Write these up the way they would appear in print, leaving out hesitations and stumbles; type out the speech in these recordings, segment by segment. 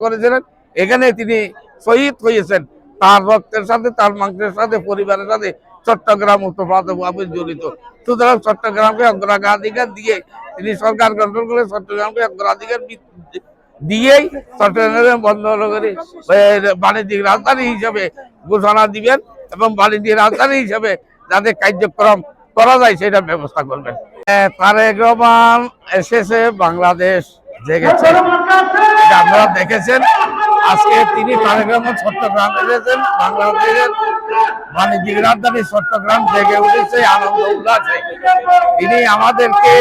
করেছিলেন। এখানে তিনি শহীদ হয়েছেন, তার রক্তের সাথে, তার মাংসের সাথে, পরিবারের সাথে চট্টগ্রাম ওতপ্রোতভাবে জড়িত। সুতরাং চট্টগ্রামকে অগ্রাধিকার দিয়ে তিনি সরকার গঠন করে চট্টগ্রামকে অগ্রাধিকার দিয়েই চট্টগ্রামের বন্দরনগরী বাণিজ্যিক রাজধানী হিসেবে ঘোষণা দিবেন এবং বাণিজ্যিক রাজধানী হিসেবে যাতে কার্যক্রম করা যায় সেটা ব্যবস্থা করবেন। তারেক রহমান এসেছে, বাংলাদেশ জেগেছে, এটা আপনারা দেখেছেন। আজকে তিনি তারেক রহমান চট্টগ্রাম এসেছেন, বাংলাদেশের বাণিজ্যিক রাজধানী চট্টগ্রাম জেগে উঠেছে আনন্দ উল্লাসে। তিনি আমাদেরকে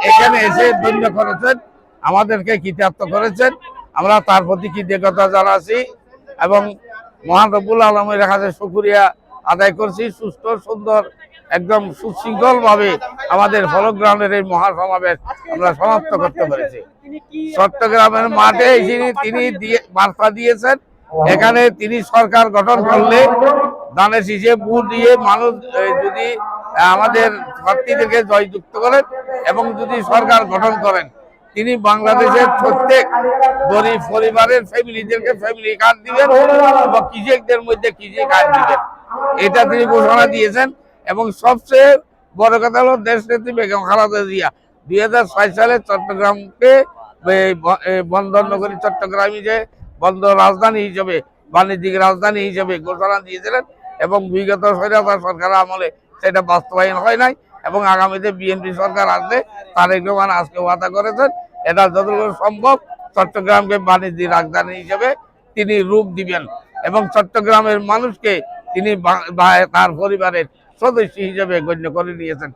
এখানে এসে ধন্য করেছেন, আমাদেরকে কৃতার্থ করেছেন। আমরা তার প্রতি কৃতজ্ঞতা জানাচ্ছি এবং মহান রব্বুল আলমের কাছে শুকরিয়া আদায় করছি। সুস্থ সুন্দর একদম সুশৃঙ্খল ভাবে আমাদের ফলক গ্রাউন্ডের এই মহাসমাবেশ আমরা সমাপ্ত করতে পেরেছি। চট্টগ্রামের মাঠে তিনি বার্তা দিয়েছেন, এখানে তিনি সরকার গঠন করলে দানের শীষে ভোট দিয়ে মানুষ যদি আমাদের প্রার্থীদেরকে জয়যুক্ত করেন এবং যদি সরকার গঠন করেন, তিনি বাংলাদেশের প্রত্যেক গরিব পরিবারের ফ্যামিলিদেরকে ফ্যামিলি কার্ড দিবেন এবং কৃষকদের মধ্যে কৃষি কার্ড দিবেন, এটা তিনি ঘোষণা দিয়েছেন। এবং সবচেয়ে বড় কথা হলো দেশ নেত্রী বেগম খালেদা জিয়া 2006 সালে চট্টগ্রামকে বন্দর নগরী চট্টগ্রামী যে বন্দর রাজধানী হিসেবে, বাণিজ্যিক রাজধানী হিসেবে ঘোষণা দিয়েছিলেন এবং বিগত সরকার আমলে সেটা বাস্তবায়ন হয় নাই এবং আগামীতে বিএনপি সরকার আসলে তারেক রহমান আজকে ওয়াদা করেছেন এটা যতটুকু সম্ভব চট্টগ্রামকে বাণিজ্যিক রাজধানী হিসেবে তিনি রূপ দিবেন এবং চট্টগ্রামের মানুষকে তিনি তার পরিবারের সদস্য হিসেবে গণ্য করে নিয়েছেন।